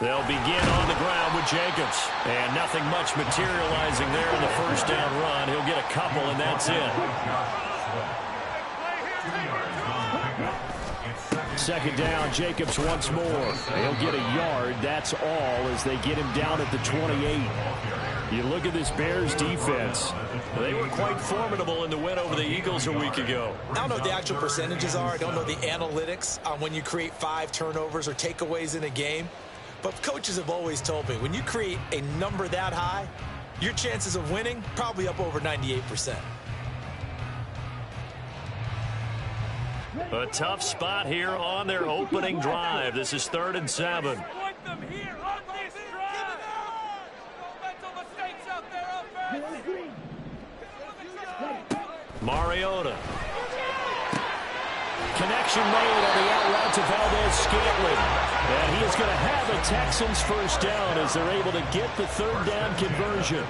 They'll begin on the ground with Jacobs. And nothing much materializing there in the first down run. He'll get a couple, and that's it. Second down, Jacobs once more. He'll get a yard. That's all as they get him down at the 28. You look at this Bears defense. They were quite formidable in the win over the Eagles a week ago. I don't know what the actual percentages are. I don't know the analytics on when you create 5 turnovers or takeaways in a game. But coaches have always told me, when you create a number that high, your chances of winning probably up over 98%. A tough spot here on their opening drive. This is 3rd and 7. Mariota. Connection made on the out route to Valdez-Scantling. And he is going to have a Texans first down as they're able to get the 3rd down conversion.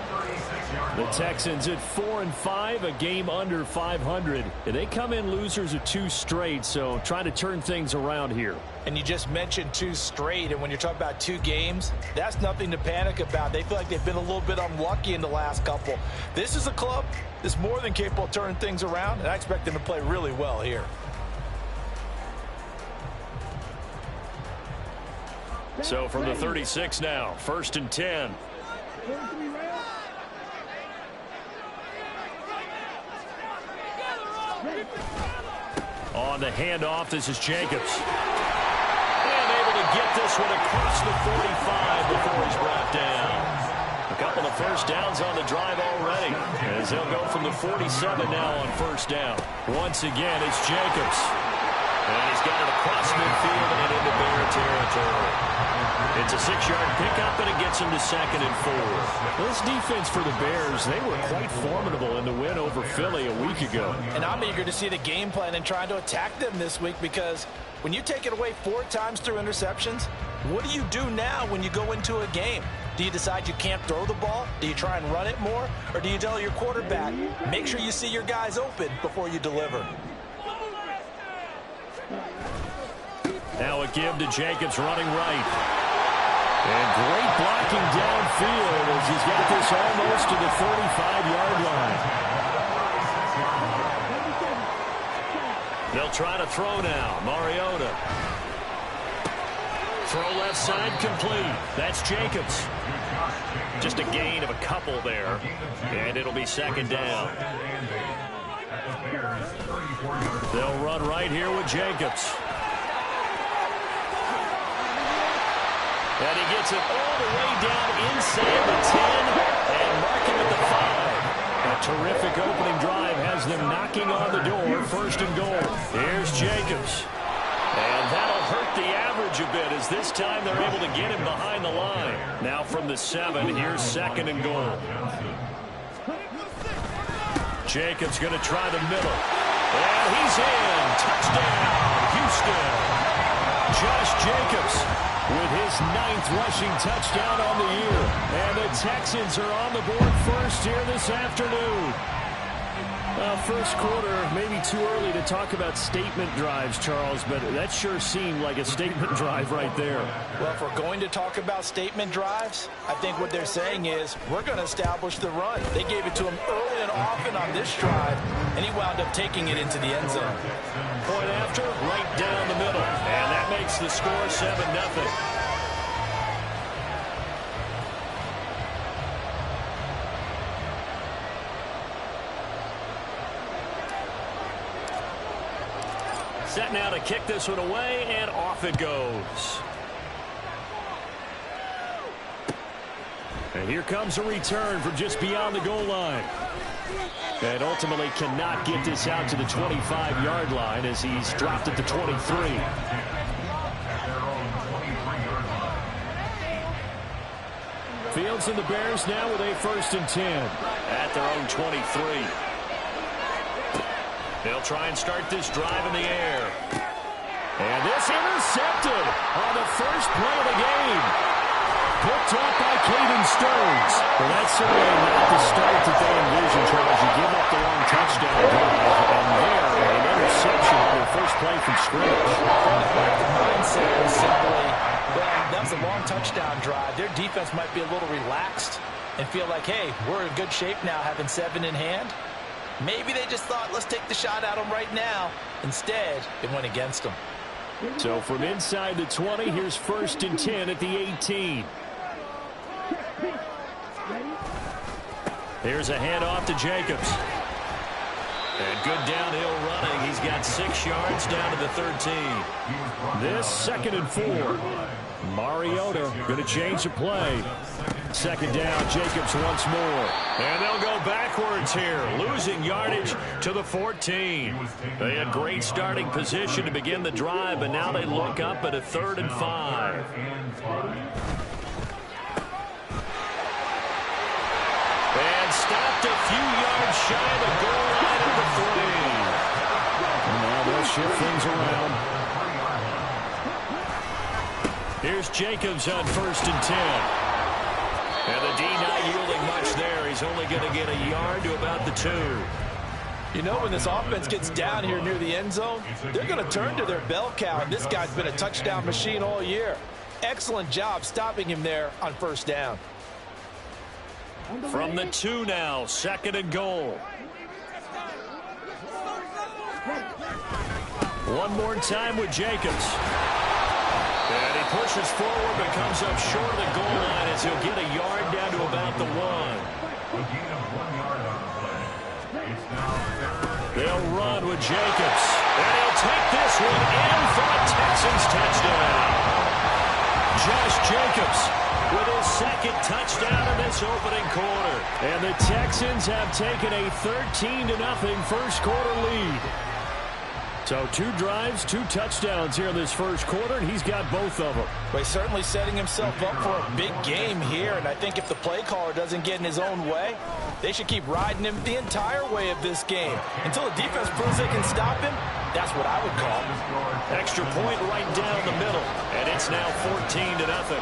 The Texans at 4-5, a game under 500. And they come in losers of 2 straight, so trying to turn things around here. And you just mentioned 2 straight, and when you're talking about 2 games, that's nothing to panic about. They feel like they've been a little bit unlucky in the last couple. This is a club that's more than capable of turning things around, and I expect them to play really well here. So from the 36 now, 1st and 10. On the handoff, this is Jacobs. And able to get this one across the 45 before he's brought down. A couple of first downs on the drive already, as they'll go from the 47 now on 1st down. Once again, it's Jacobs. And he's got it across midfield and into Bear territory. It's a 6-yard pickup, and it gets him to 2nd and 4. This defense for the Bears, they were quite formidable in the win over Philly a week ago. And I'm eager to see the game plan and trying to attack them this week, because when you take it away 4 times through interceptions, what do you do now when you go into a game? Do you decide you can't throw the ball? Do you try and run it more? Or do you tell your quarterback, make sure you see your guys open before you deliver? Now a give to Jacobs running right. And great blocking downfield as he's got this almost to the 35-yard line. They'll try to throw now. Mariota. Throw left side complete. That's Jacobs. Just a gain of a couple there. And it'll be 2nd down. They'll run right here with Jacobs. And he gets it all the way down inside the 10 and mark him at the 5. A terrific opening drive has them knocking on the door. 1st and goal. Here's Jacobs. And that'll hurt the average a bit, as this time they're able to get him behind the line. Now from the 7, here's 2nd and goal. Jacobs going to try the middle. And he's in. Touchdown, Houston. Josh Jacobs with his 9th rushing touchdown on the year. And the Texans are on the board first here this afternoon. First quarter, maybe too early to talk about statement drives, Charles, but that sure seemed like a statement drive right there. Well, if we're going to talk about statement drives, I think what they're saying is we're going to establish the run. They gave it to him early and often on this drive, and he wound up taking it into the end zone. Point after, right down the middle. And that makes the score 7-0. Set now to kick this one away, and off it goes. And here comes a return from just beyond the goal line. And ultimately cannot get this out to the 25-yard line as he's dropped at the 23. Fields and the Bears now with a 1st and 10 at their own 23. They'll try and start this drive in the air. And this intercepted on the first play of the game. Picked up by Caden Stones. Well, that's certainly not the start that they envisioned, Charles. You give up the long touchdown drive, and there, an interception on their first play from scrimmage. The mindset was simply, well, that was a long touchdown drive. Their defense might be a little relaxed and feel like, hey, we're in good shape now having 7 in hand. Maybe they just thought, let's take the shot at them right now. Instead, it went against them. So from inside the 20, here's 1st and 10 at the 18. Here's a handoff to Jacobs. And good downhill running. He's got 6 yards down to the 13. This 2nd and 4. Mariota going to change the play. 2nd down, Jacobs once more. And they'll go backwards here, losing yardage to the 14. They had great starting position to begin the drive, but now they look up at a 3rd and 5. And stopped a few yards shy of the goal line at the 3. And now they'll shift things around. Here's Jacobs on 1st and 10. And the D not yielding much there. He's only going to get a yard to about the 2. You know, when this offense gets down here near the end zone, they're going to turn to their bell cow. And this guy's been a touchdown machine all year. Excellent job stopping him there on 1st down. From the 2 now, 2nd and goal. One more time with Jacobs. And he pushes forward but comes up short of the goal line as he'll get a yard down to about the 1. They'll run with Jacobs. And he'll take this one in for a Texans touchdown. Josh Jacobs with his 2nd touchdown in this opening quarter. And the Texans have taken a 13-0 first quarter lead. So 2 drives, 2 touchdowns here in this first quarter, and he's got both of them. Well, he's certainly setting himself up for a big game here, and I think if the play caller doesn't get in his own way, they should keep riding him the entire way of this game. Until the defense proves they can stop him, that's what I would call. Extra point right down the middle, and it's now 14-0.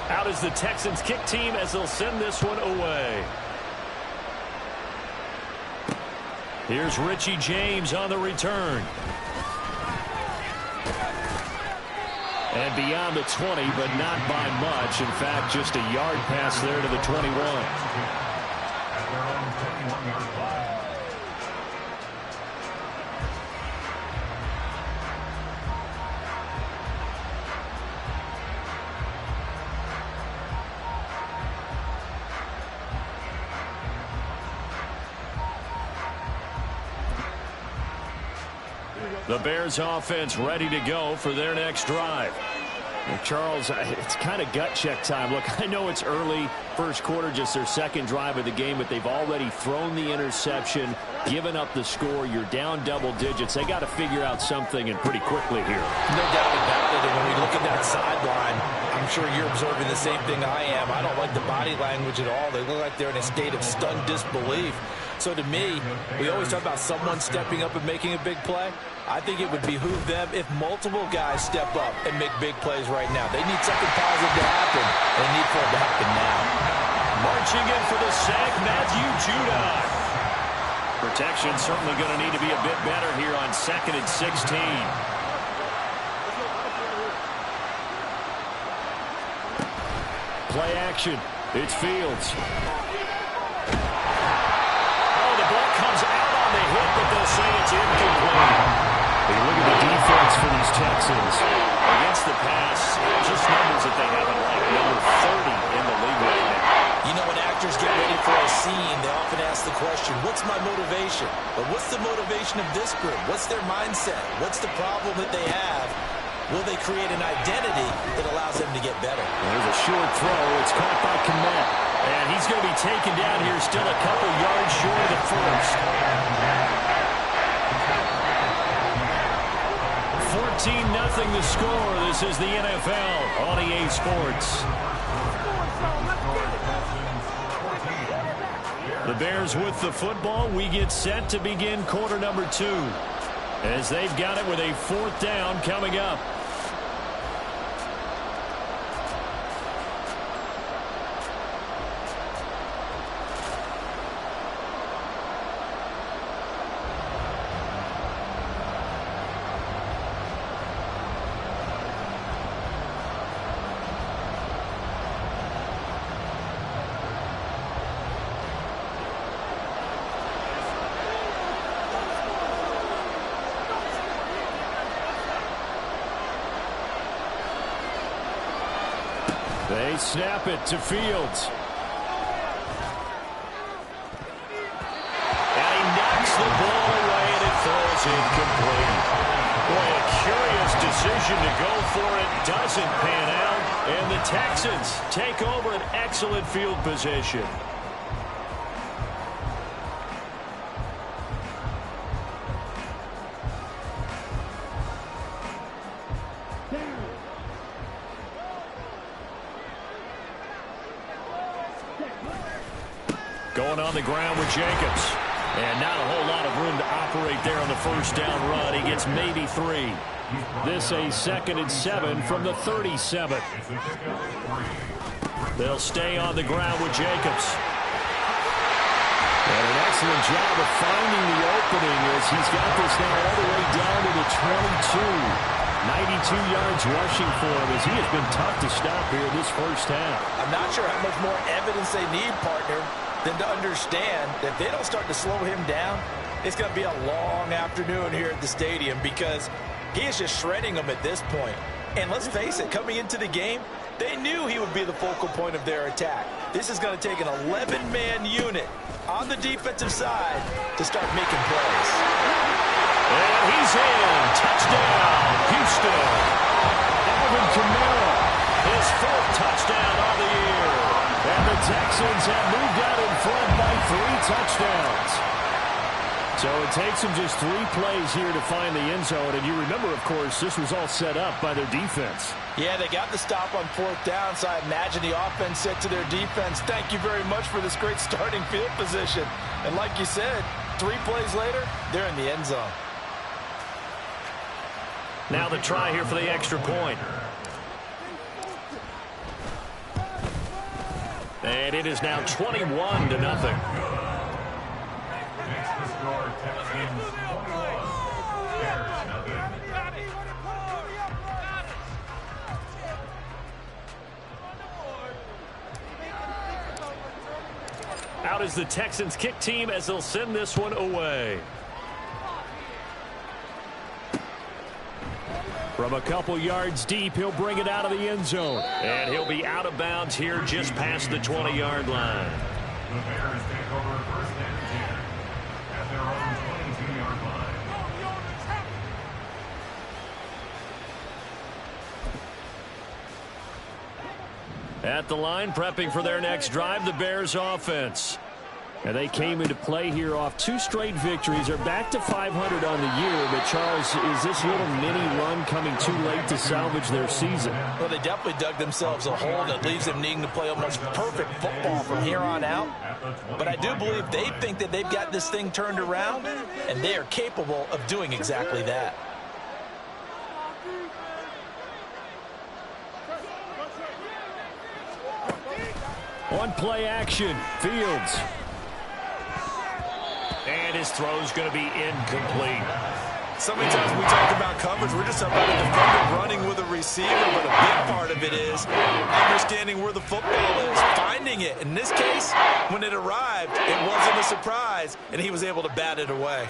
Out is the Texans kick team as they'll send this one away. Here's Richie James on the return. And beyond the 20, but not by much. In fact, just a yard pass there to the 21. The Bears offense ready to go for their next drive. Well, Charles, it's kind of gut check time. Look, I know it's early, first quarter, just their 2nd drive of the game, but they've already thrown the interception, given up the score. You're down double digits. They got to figure out something, and pretty quickly here. No doubt about it. And when we look at that sideline, I'm sure you're observing the same thing I am. I don't like the body language at all. They look like they're in a state of stunned disbelief. So to me, we always talk about someone stepping up and making a big play. I think it would behoove them if multiple guys step up and make big plays right now. They need something positive to happen. They need for it to happen now. Marching in for the sack, Matthew Judon. Protection certainly going to need to be a bit better here on 2nd and 16. Play action. It's Fields. Oh, the ball comes out on the hit, but they'll say it's incomplete. Hey, look at the defense for these Texans. Against the pass, just numbers that they haven't liked. Number 30 in the league right now. You know, when actors get ready for a scene, they often ask the question, what's my motivation? But what's the motivation of this group? What's their mindset? What's the problem that they have? Will they create an identity that allows them to get better? There's a short throw. It's caught by Kmet. And he's going to be taken down here, still a couple yards short of the first. 14-0 the score. This is the NFL on EA Sports. The Bears with the football. We get set to begin quarter number 2 as they've got it with a 4th down coming up. They snap it to Fields. And he knocks the ball away, and it falls incomplete. Boy, a curious decision to go for it. Doesn't pan out. And the Texans take over an excellent field position. Going on the ground with Jacobs. And not a whole lot of room to operate there on the first down run. He gets maybe 3. This a 2nd and 7 from the 37. They'll stay on the ground with Jacobs. And an excellent job of finding the opening as he's got this now all the way down to the 22. 92 yards rushing for him as he has been tough to stop here this first half. I'm not sure how much more evidence they need, partner, than to understand that if they don't start to slow him down, it's going to be a long afternoon here at the stadium because he is just shredding them at this point. And let's face it, coming into the game, they knew he would be the focal point of their attack. This is going to take an 11-man unit on the defensive side to start making plays. And he's in. Touchdown, Houston. Alvin Kamara, his 4th touchdown on the year. And the Texans have moved out in front by 3 touchdowns. So it takes them just 3 plays here to find the end zone. And you remember, of course, this was all set up by their defense. Yeah, they got the stop on 4th down, so I imagine the offense said to their defense, thank you very much for this great starting field position. And like you said, 3 plays later, they're in the end zone. Now the try here for the extra point. And it is now 21-0. Out is the Texans kick team as they'll send this one away. From a couple yards deep, he'll bring it out of the end zone. And he'll be out of bounds here just past the 20-yard line. The Bears take over 1st and 10 at their own 22-yard line. At the line, prepping for their next drive, the Bears offense. And they came into play here off 2 straight victories. They're back to 500 on the year. But, Charles, is this little mini run coming too late to salvage their season? Well, they definitely dug themselves a hole that leaves them needing to play almost perfect football from here on out. But I do believe they think that they've got this thing turned around, and they are capable of doing exactly that. On play action, Fields. And his throw's going to be incomplete. So many times we talk about coverage, we're just about a defender running with a receiver, but a big part of it is understanding where the football is, finding it. In this case, when it arrived, it wasn't a surprise, and he was able to bat it away.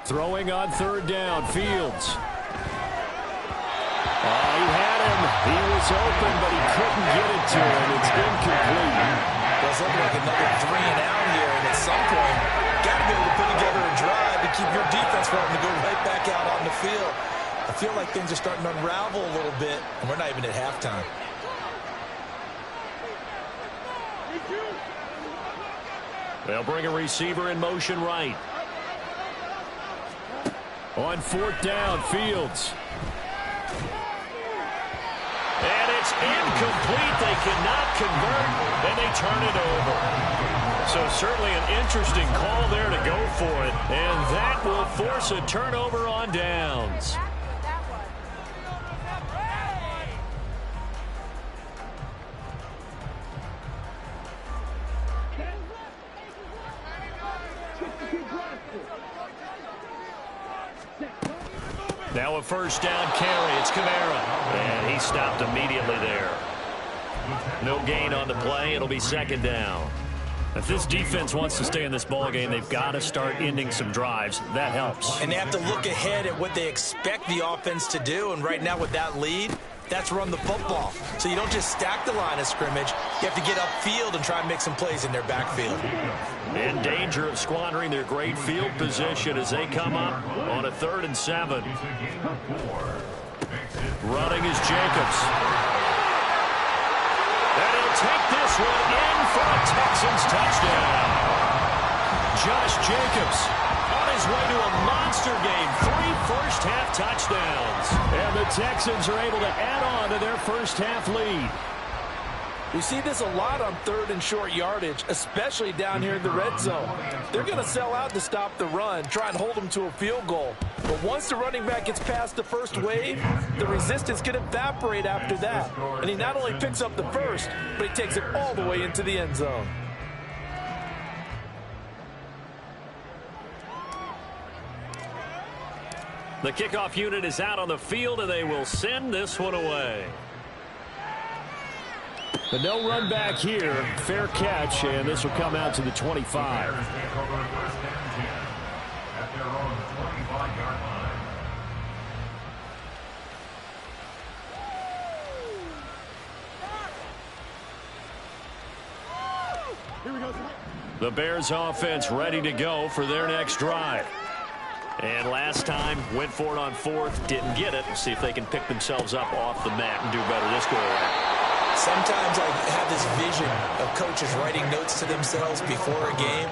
Throwing on 3rd down, Fields. He had him. He was open, but he couldn't get it to him. It's incomplete. Well, it's looking like another 3 and out here, and at some point, got to be able to put together a drive to keep your defense from having to go right back out on the field. I feel like things are starting to unravel a little bit, and we're not even at halftime. They'll bring a receiver in motion right. On 4th down, Fields. And it's incomplete. They cannot convert, and they turn it over. So certainly an interesting call there to go for it, and that will force a turnover on downs. Now a 1st down carry. It's Kamara. And he stopped immediately there. No gain on the play. It'll be 2nd down. If this defense wants to stay in this ballgame, they've got to start ending some drives. That helps. And they have to look ahead at what they expect the offense to do. And right now with that lead, that's run the football. So you don't just stack the line of scrimmage. You have to get upfield and try and make some plays in their backfield. In danger of squandering their great field position as they come up on a 3rd and 7. Running is Jacobs. And he'll take this one in for a Texans touchdown. Josh Jacobs on his way to a monster game. 3 first-half touchdowns. And the Texans are able to add on to their first-half lead. We see this a lot on 3rd and short yardage, especially down here in the red zone. They're going to sell out to stop the run, try and hold them to a field goal. But once the running back gets past the first wave, the resistance can evaporate after that. And he not only picks up the first, but he takes it all the way into the end zone. The kickoff unit is out on the field, and they will send this one away. But no run back here. Fair catch, and this will come out to the 25. The Bears offense ready to go for their next drive. And last time, went for it on 4th, didn't get it. See if they can pick themselves up off the mat and do better this go around. Sometimes I have this vision of coaches writing notes to themselves before a game.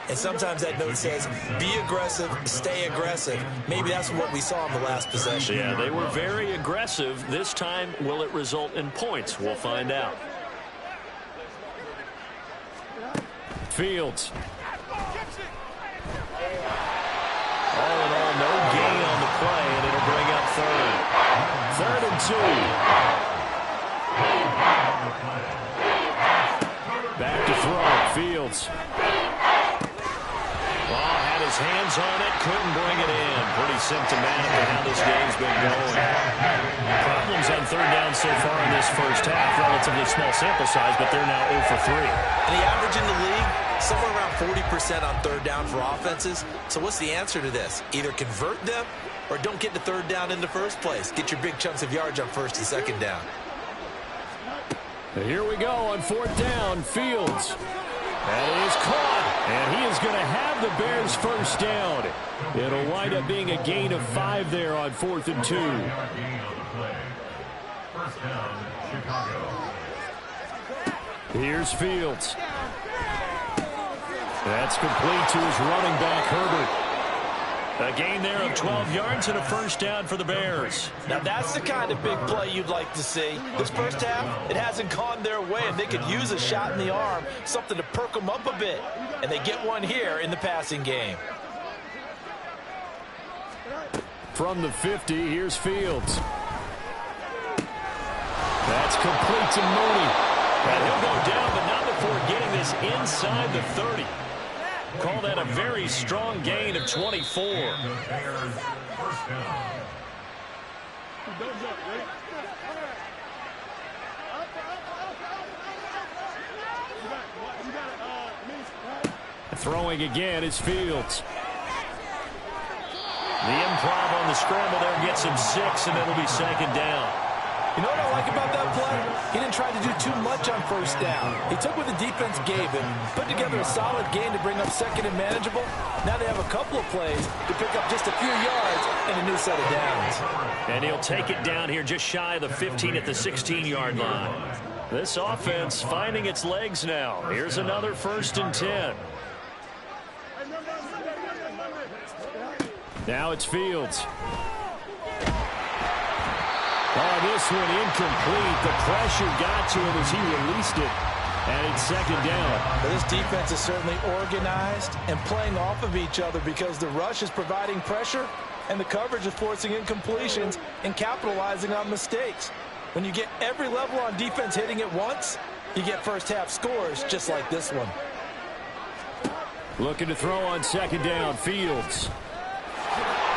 And sometimes that note says, be aggressive, stay aggressive. Maybe that's what we saw in the last possession. Yeah, they were very aggressive. This time, will it result in points? We'll find out. Fields. All in all, no gain on the play, and it'll bring up 3rd. 3rd and 2. Back to throw. Fields. Had his hands on it, couldn't bring it in. Pretty symptomatic of how this game's been going. Problems on 3rd down so far in this first half. Relatively small sample size, but they're now 0 for 3. And the average in the league, somewhere around 40% on 3rd down for offenses. So what's the answer to this? Either convert them or don't get the 3rd down in the first place. Get your big chunks of yards on 1st and 2nd down. Here we go on 4th down. Fields. That is caught, and he is going to have the Bears first down. It'll wind up being a gain of 5 there on 4th and 2. First down, Chicago. Here's Fields. That's complete to his running back, Herbert. A gain there of 12 yards and a first down for the Bears. Now that's the kind of big play you'd like to see. This first half, it hasn't gone their way, and they could use a shot in the arm, something to perk them up a bit. And they get one here in the passing game. From the 50, here's Fields. That's complete to Mooney. And he'll go down, but not before getting this inside the 30. Call that a very strong gain of 24. Throwing again is Fields. The improv on the scramble there gets him 6, and it'll be 2nd down. You know what I like about that play? He didn't try to do too much on 1st down. He took what the defense gave him, put together a solid gain to bring up 2nd and manageable. Now they have a couple of plays to pick up just a few yards and a new set of downs. And he'll take it down here just shy of the 15 at the 16-yard line. This offense finding its legs now. Here's another 1st and 10. Now it's Fields. Oh, this one incomplete. The pressure got to him as he released it. And it's second down. But this defense is certainly organized and playing off of each other because the rush is providing pressure and the coverage is forcing incompletions and capitalizing on mistakes. When you get every level on defense hitting at once, you get first half scores just like this one. Looking to throw on second down, Fields.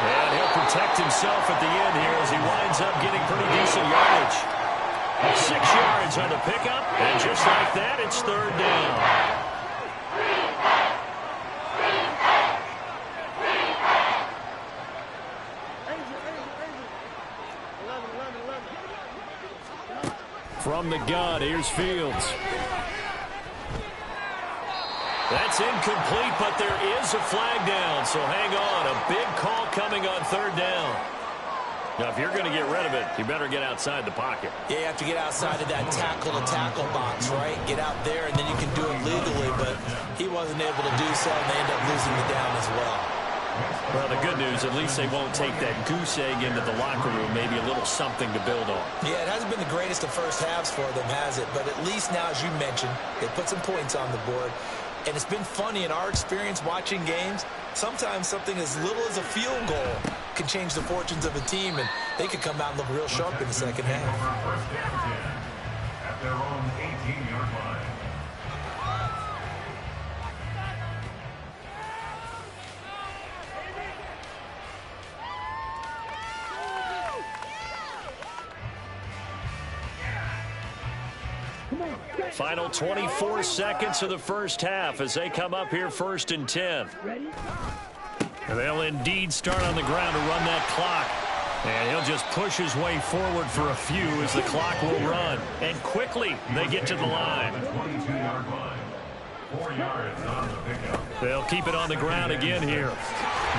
And he'll protect himself at the end here as he winds up getting pretty decent yardage. 6 yards on the pickup, and just like that, it's third down. From the gun, here's Fields. That's incomplete, but there is a flag down, so hang on. A big call coming on third down. Now, if you're going to get rid of it, you better get outside the pocket. Yeah, you have to get outside of that tackle-to-tackle box, right? Get out there, and then you can do it legally, but he wasn't able to do so, and they end up losing the down as well. Well, the good news, at least they won't take that goose egg into the locker room, maybe a little something to build on. Yeah, it hasn't been the greatest of first halves for them, has it? But at least now, as you mentioned, they put some points on the board. And it's been funny in our experience watching games. Sometimes something as little as a field goal can change the fortunes of a team, and they could come out and look real sharp in the second half. First down 10 at their own 18-yard line. Final 24 seconds of the first half as they come up here first and 10. And they'll indeed start on the ground to run that clock. And he'll just push his way forward for a few as the clock will run. And quickly they get to the line. 22-yard line. 4 yards on the pickup. They'll keep it on the ground again here.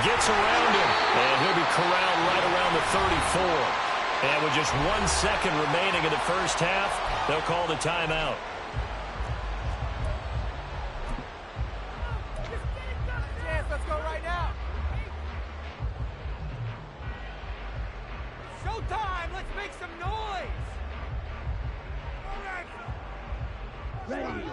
Gets around him. And he'll be corralled right around the 34. And with just 1 second remaining in the first half, they'll call the timeout. Let's go right now. Showtime. Let's make some noise. Ready.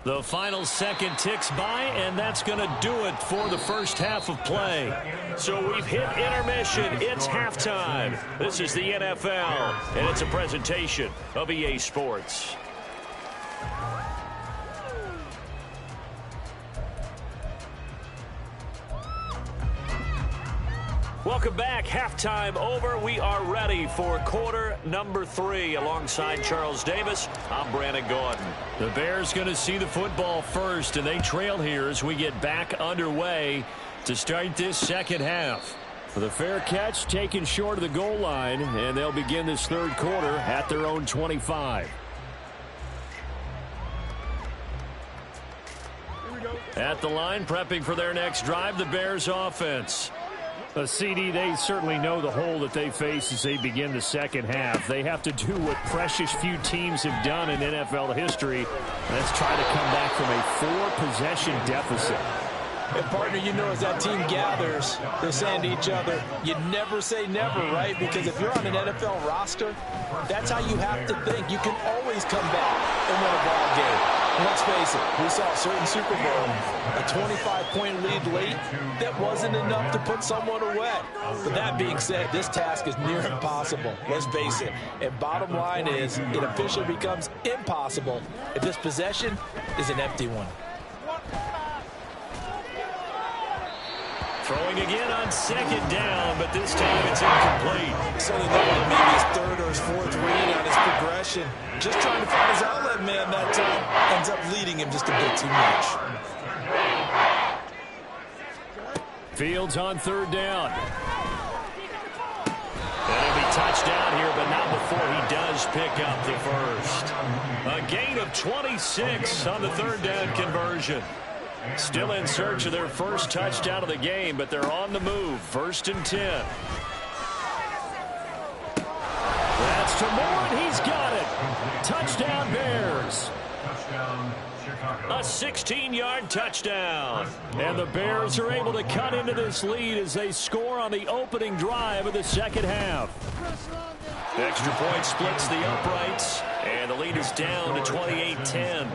The final second ticks by, and that's going to do it for the first half of play. So we've hit intermission. It's halftime. This is the NFL, and it's a presentation of EA Sports. Welcome back. Halftime over. We are ready for quarter number 3. Alongside Charles Davis, I'm Brandon Gordon. The Bears going to see the football first, and they trail here as we get back underway to start this second half. For the fair catch taken short of the goal line, and they'll begin this third quarter at their own 25. At the line, prepping for their next drive, the Bears offense. CD, they certainly know the hole that they face as they begin the second half. They have to do what precious few teams have done in NFL history. Let's try to come back from a 4-possession deficit. And, partner, you know as that team gathers, they're saying to each other, you never say never, right? Because if you're on an NFL roster, that's how you have to think. You can always come back and win a ball game. And let's face it, we saw a certain Super Bowl, a 25-point lead late, that wasn't enough to put someone away. But that being said, this task is near impossible. Let's face it. And bottom line is, it officially becomes impossible if this possession is an empty one. Throwing again on second down, but this time it's incomplete. So they look like maybe his third or his fourth read on his progression. Just trying to find his outlet man that time. Ends up leading him just a bit too much. Fields on third down. And he'll be touchdown here, but not before he does pick up the first. A gain of 26 on the third down conversion. Still in search of their first touchdown of the game, but they're on the move. First and 10. That's to Moore, and he's got it. Touchdown, Bears. Touchdown, A 16-yard touchdown. And the Bears are able to cut into this lead as they score on the opening drive of the second half. The extra point splits the uprights, and the lead is down to 28-10.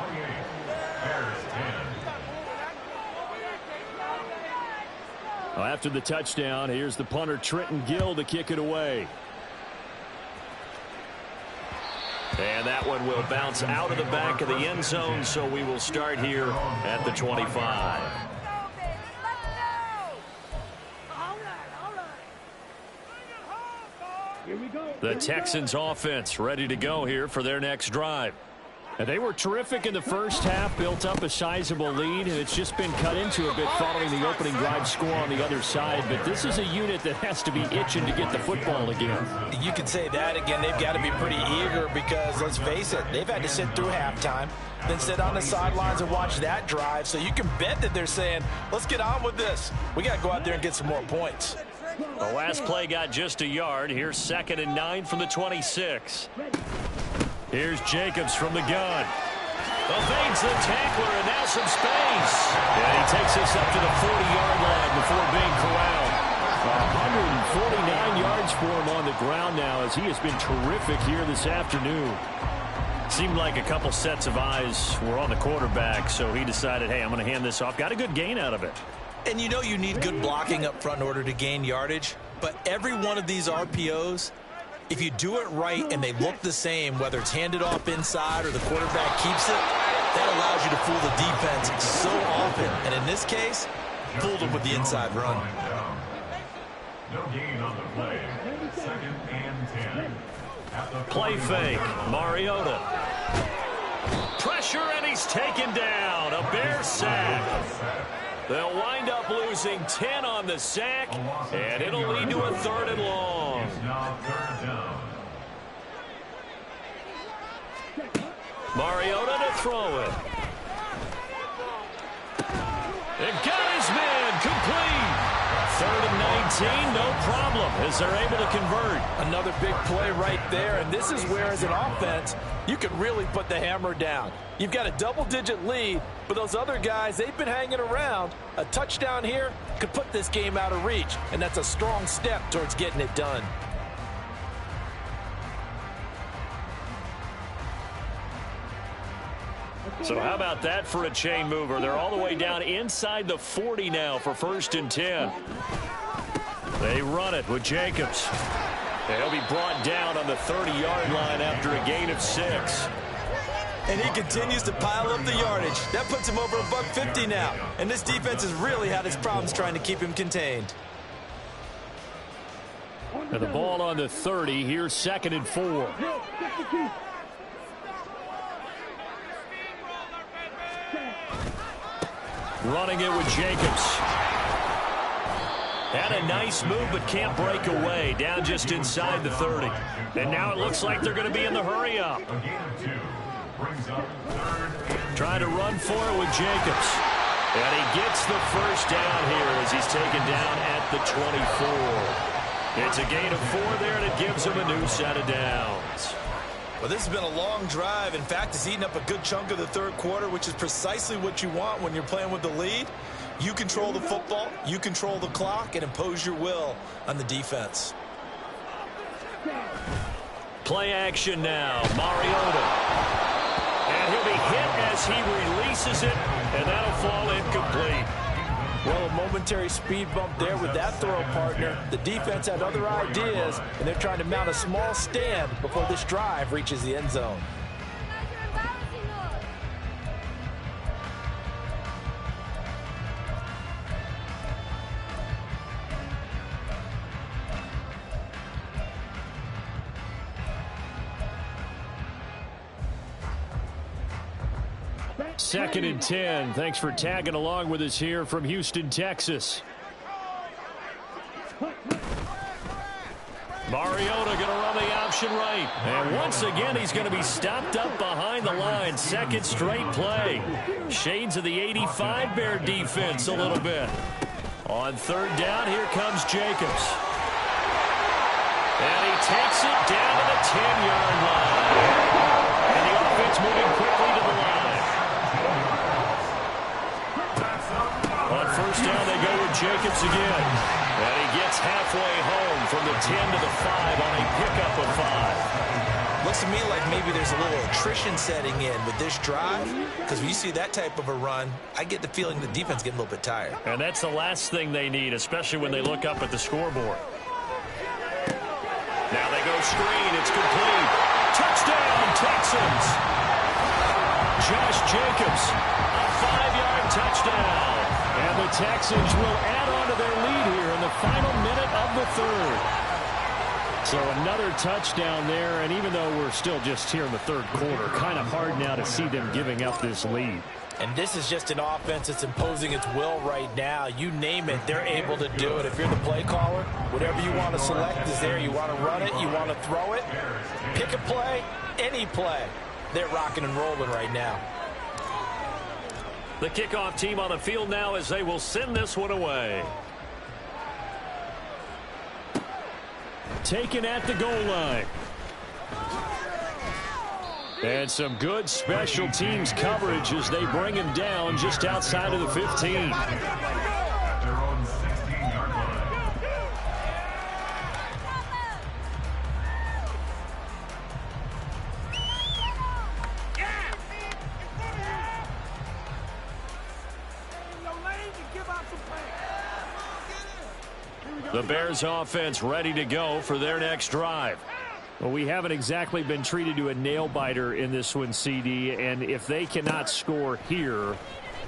Well, after the touchdown, here's the punter Trenton Gill to kick it away. And that one will bounce out of the back of the end zone, so we will start here at the 25. The Texans offense ready to go here for their next drive. And they were terrific in the first half, built up a sizable lead, and it's just been cut into a bit following the opening drive score on the other side. But this is a unit that has to be itching to get the football again. You can say that again. They've got to be pretty eager because, let's face it, they've had to sit through halftime, then sit on the sidelines and watch that drive. So you can bet that they're saying, let's get on with this. We got to go out there and get some more points. The last play got just a yard. Here's 2nd and 9 from the 26. Here's Jacobs from the gun. Evades the tackler, and now some space. And he takes us up to the 40-yard line before being corralled. 149 yards for him on the ground now as he has been terrific here this afternoon. Seemed like a couple sets of eyes were on the quarterback, so he decided, hey, I'm going to hand this off. Got a good gain out of it. And you know you need good blocking up front in order to gain yardage, but every one of these RPOs, if you do it right and they look the same, whether it's handed off inside or the quarterback keeps it, that allows you to fool the defense so often. And in this case, fooled them with the inside run. No gain on the play. 2nd and 10. Play fake. Mariota. Pressure, and he's taken down. A Bear sack. They'll wind up losing 10 on the sack, and it'll lead to a 3rd and long. Mariota to throw it. And got his man complete. 3rd and 19, no problem, as they're able to convert. Another big play right there, and this is where, as an offense, you can really put the hammer down. You've got a double-digit lead, but those other guys, they've been hanging around. A touchdown here could put this game out of reach, and that's a strong step towards getting it done. So how about that for a chain mover? They're all the way down inside the 40 now for 1st and 10. They run it with Jacobs. And he'll be brought down on the 30-yard line after a gain of 6. And he continues to pile up the yardage. That puts him over $150 now. And this defense has really had its problems trying to keep him contained. And the ball on the 30. Here's 2nd and 4. Running it with Jacobs. Had a nice move, but can't break away. Down just inside the 30. And now it looks like they're going to be in the hurry-up. Trying to run for it with Jacobs. And he gets the first down here as he's taken down at the 24. It's a gain of 4 there, and it gives him a new set of downs. Well, this has been a long drive. In fact, it's eaten up a good chunk of the 3rd quarter, which is precisely what you want when you're playing with the lead. You control the football, you control the clock, and impose your will on the defense. Play action now. Mariota. And he'll be hit as he releases it, and that'll fall incomplete. Well, a momentary speed bump there with that throw partner. The defense had other ideas, and they're trying to mount a small stand before this drive reaches the end zone. Second and 10. Thanks for tagging along with us here from Houston, Texas. Mariota going to run the option right. And once again, he's going to be stopped up behind the line. 2nd straight play. Shades of the 85 Bear defense a little bit. On 3rd down, here comes Jacobs. And he takes it down to the 10-yard line. And the offense moving quickly to the line. Jacobs again. And he gets halfway home from the 10 to the 5 on a pickup of 5. Looks to me like maybe there's a little attrition setting in with this drive, because when you see that type of a run, I get the feeling the defense getting a little bit tired. And that's the last thing they need, especially when they look up at the scoreboard. Now they go screen. It's complete. Touchdown, Texans. Josh Jacobs, a 5-yard touchdown. And the Texans will add on to their lead here in the final minute of the third. So another touchdown there, and even though we're still just here in the third quarter, kind of hard now to see them giving up this lead. And this is just an offense that's imposing its will right now. You name it, they're able to do it. If you're the play caller, whatever you want to select is there. You want to run it, you want to throw it, pick a play, any play. They're rocking and rolling right now. The kickoff team on the field now as they will send this one away. Taken at the goal line. And some good special teams coverage as they bring him down just outside of the 15. At their own 16-yard line. The Bears offense ready to go for their next drive. Well, we haven't exactly been treated to a nail-biter in this one, CD, and if they cannot score here,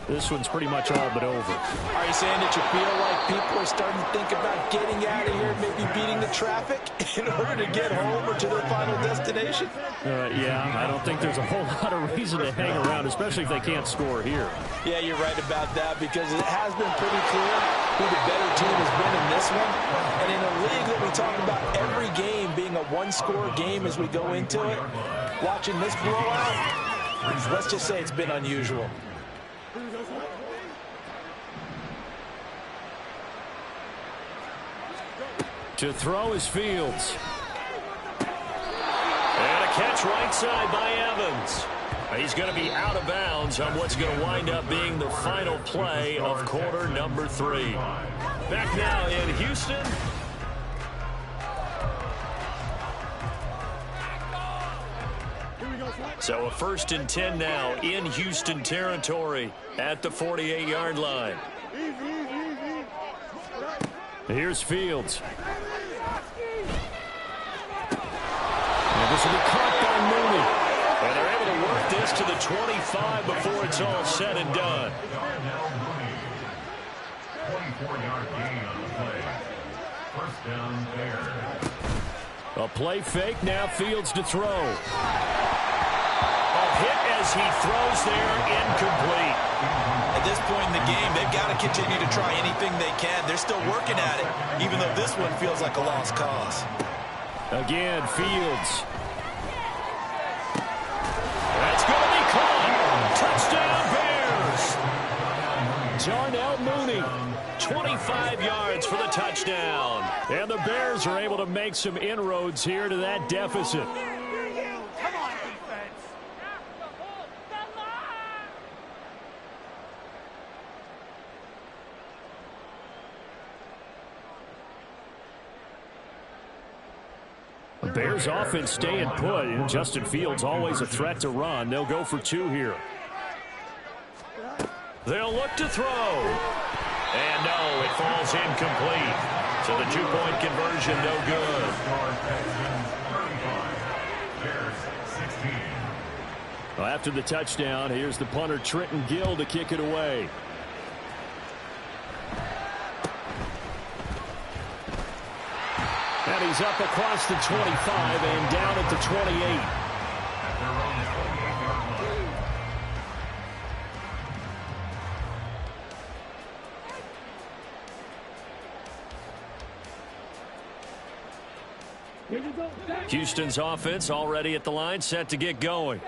this one's pretty much all but over. Are you saying that you feel like people are starting to think about getting out of here, maybe beating the traffic in order to get home or to their final destination? Yeah, I don't think there's a whole lot of reason to hang around, especially if they can't score here. Yeah, you're right about that, because it has been pretty clear who the better team has been in this one. And in a league that we talk about every game being a one-score game as we go into it, watching this blowout, let's just say it's been unusual. To throw is Fields. And a catch right side by Evans. He's going to be out of bounds on what's going to wind up being the final play of quarter number 3. Back now in Houston. So a 1st and 10 now in Houston territory at the 48-yard line. Here's Fields. And this will be caught by Mooney. And they're able to work this to the 25 before it's all said and done. 24-yard gain on the play. First down there. A play fake, now Fields to throw. A hit as he throws there, incomplete. At this point in the game, they've got to continue to try anything they can. They're still working at it, even though this one feels like a lost cause. Again, Fields. That's going to be caught. Touchdown, Bears. Darnell Mooney, 25 yards for the touchdown. And the Bears are able to make some inroads here to that deficit. The Bears offense staying put, and Justin Fields always a threat to run. They'll go for 2 here. They'll look to throw. And no, it falls incomplete. So the 2-point conversion, no good. Well, after the touchdown, here's the punter Trenton Gill to kick it away. And he's up across the 25 and down at the 28. Houston's offense already at the line, set to get going.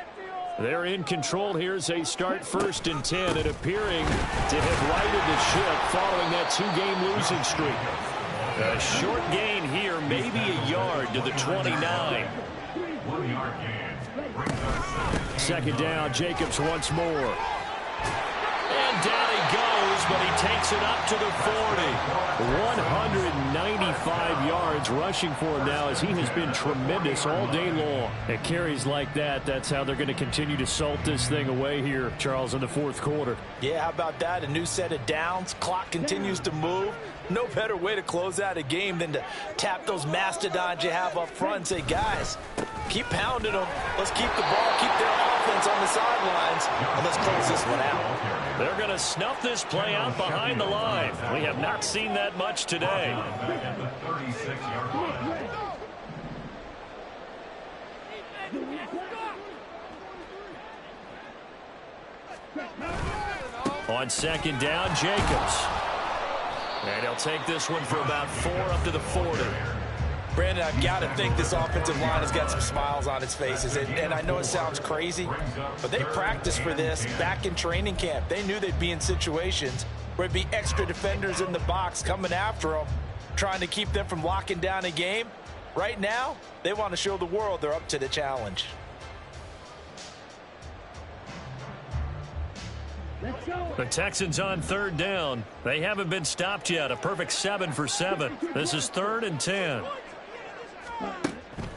They're in control here as they start 1st and 10 and appearing to have righted the ship following that 2-game losing streak. A short gain here, maybe a yard to the 29. 1-yard gain. 2nd down, Jacobs once more. And down he goes but he takes it up to the 40. 195 yards rushing for him now, as he has been tremendous all day long. At carries like that, that's how they're going to continue to salt this thing away here, Charles, in the fourth quarter. Yeah, how about that? A new set of downs. Clock continues to move. No better way to close out a game than to tap those mastodons you have up front and say, guys, keep pounding them. Let's keep the ball, keep their offense on the sidelines, and let's close this one out. They're going to snuff this play out behind the line. We have not seen that much today. Back at the 36-yard line. On second down, Jacobs. And he'll take this one for about 4 up to the 40. Brandon, I've got to think this offensive line has got some smiles on its faces. And I know it sounds crazy, but they practiced for this back in training camp. They knew they'd be in situations where there'd be extra defenders in the box coming after them, trying to keep them from locking down a game. Right now, they want to show the world they're up to the challenge. The Texans on third down. They haven't been stopped yet. A perfect 7 for 7. This is 3rd and 10.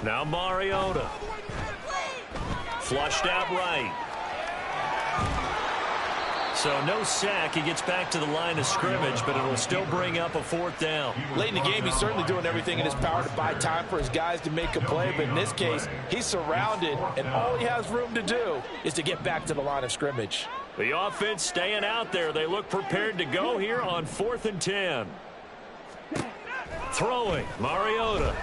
Now Mariota. Flushed out right. So no sack. He gets back to the line of scrimmage, but it'll still bring up a 4th down. Late in the game, he's certainly doing everything in his power to buy time for his guys to make a play. But in this case, he's surrounded, and all he has room to do is to get back to the line of scrimmage. The offense staying out there. They look prepared to go here on 4th and 10. Throwing, Mariota.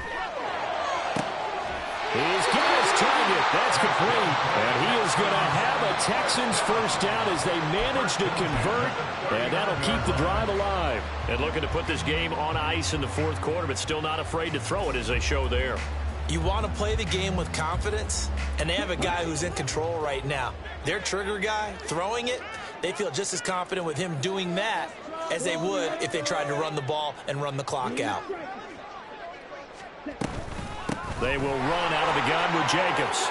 He's getting his target. That's complete. And he is going to have a Texans first down as they manage to convert. And that'll keep the drive alive. And looking to put this game on ice in the fourth quarter, but still not afraid to throw it as they show there. You want to play the game with confidence, and they have a guy who's in control right now. Their trigger guy, throwing it, they feel just as confident with him doing that as they would if they tried to run the ball and run the clock out. They will run out of the gun with Jacobs.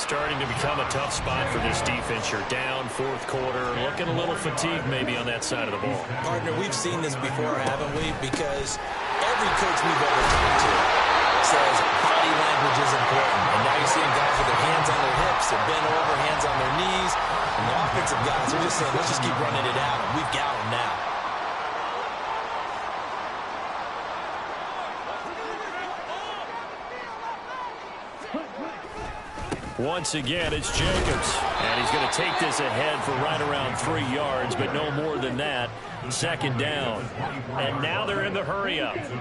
Starting to become a tough spot for this defense. You're down fourth quarter, looking a little fatigued maybe on that side of the ball. Partner, we've seen this before, haven't we? Because every coach we've ever talked to says body language is important. And now you're seeing guys with their hands on their hips, they're bent over, hands on their knees. And the offensive guys are just saying, let's just keep running it out. We've got them now. Once again, it's Jacobs. And he's going to take this ahead for right around 3 yards, but no more than that. Second down. And now they're in the hurry up. Brings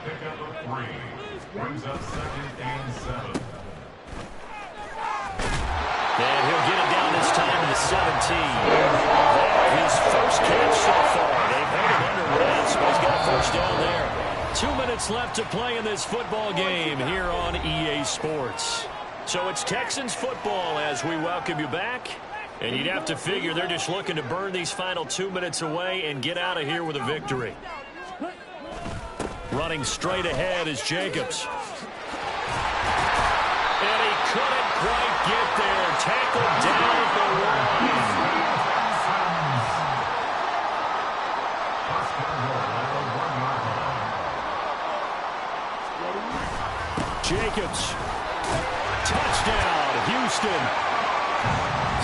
up 2nd and 7. And he'll get it down this time to the 17. His first catch so far. They've held him under wraps, but he's got a first down there. 2 minutes left to play in this football game here on EA Sports. So it's Texans football as we welcome you back. And you'd have to figure they're just looking to burn these final 2 minutes away and get out of here with a victory. Running straight ahead is Jacobs. And he couldn't quite get there. Tackled down at the line. Jacobs. Touchdown, Houston.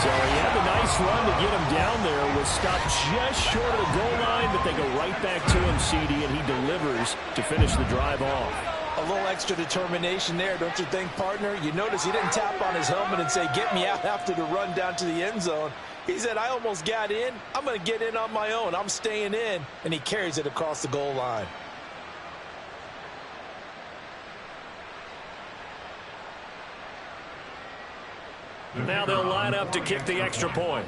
So he had the nice run to get him down there. Was stopped just short of the goal line, but they go right back to him, CD, and he delivers to finish the drive off. A little extra determination there, don't you think, partner? You notice he didn't tap on his helmet and say, get me out after the run down to the end zone. He said, I almost got in. I'm going to get in on my own. I'm staying in. And he carries it across the goal line. Now they'll line up to kick the extra point.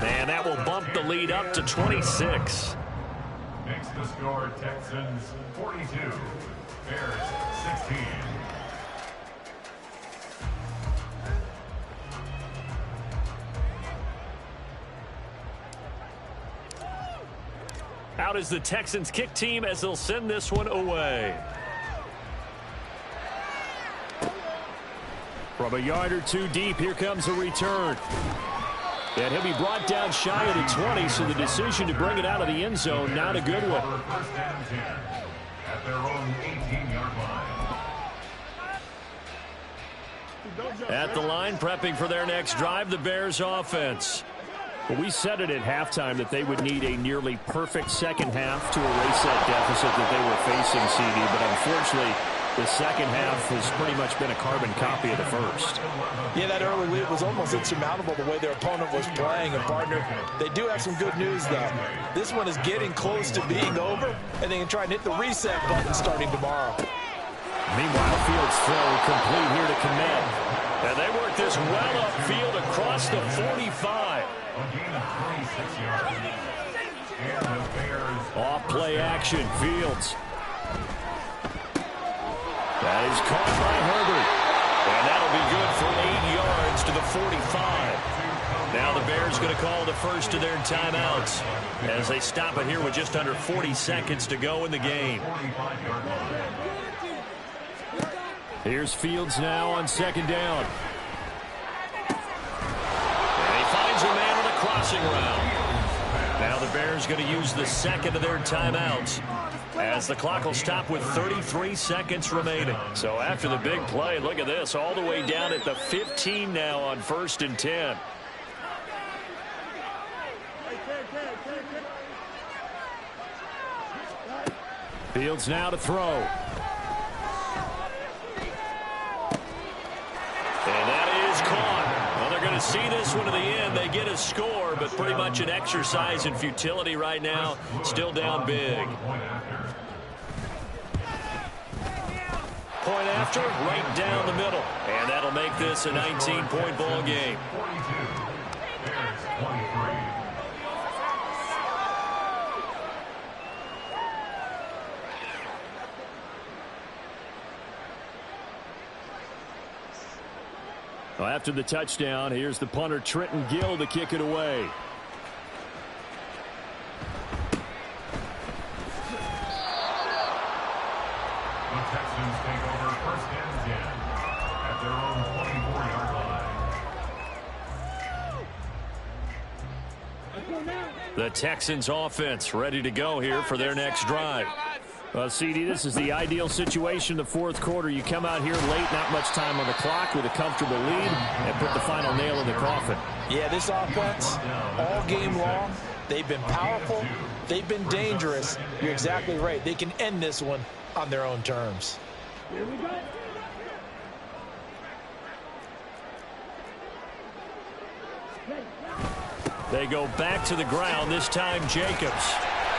And that will bump the lead up to 26. Makes the score Texans 42, Bears 16. Out is the Texans kick team as they'll send this one away. From a yard or two deep, here comes a return. And he'll be brought down shy of the 20, so the decision to bring it out of the end zone, not a good one. First down and 10 at their own 18-yard line. At the line, prepping for their next drive, the Bears offense. Well, we said it at halftime that they would need a nearly perfect second half to erase that deficit that they were facing, CD, but unfortunately, the second half has pretty much been a carbon copy of the first. Yeah, that early lead was almost insurmountable the way their opponent was playing. And, partner, they do have some good news, though. This one is getting close to being over, and they can try and hit the reset button starting tomorrow. Meanwhile, Fields throw complete here to Kmet. And they work this well upfield across the 45. A gain of 26 yards. And the Bears. Off play action, Fields. That is caught by Herbert. And that'll be good for 8 yards to the 45. Now the Bears going to call the first of their timeouts as they stop it here with just under 40 seconds to go in the game. Here's Fields now on second down. And he finds a man on a crossing route. Now the Bears going to use the second of their timeouts as the clock will stop with 33 seconds remaining. So after the big play, look at this, all the way down at the 15 now on 1st and 10. Fields now to throw. And that is caught. Well, they're going to see this one to the end. They get a score, but pretty much an exercise in futility right now. Still down big. Point after, right down the middle. And that'll make this a 19-point ball game. 42. Bears 23. Well, after the touchdown, here's the punter Trenton Gill to kick it away. The Texans take over 1st and 10 at their own 24-yard line. The Texans offense ready to go here for their next drive. CD, this is the ideal situation in the fourth quarter. You come out here late, not much time on the clock with a comfortable lead, and put the final nail in the coffin. Yeah, this offense, all game long, they've been powerful, they've been dangerous. You're exactly right. They can end this one on their own terms. They go back to the ground, this time Jacobs.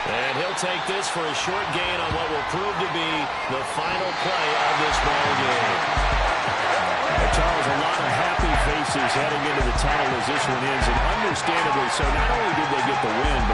And he'll take this for a short gain on what will prove to be the final play of this ball game. Charles, a lot of happy faces heading into the tunnel as this one ends, and understandably so. Not only did they get the win, but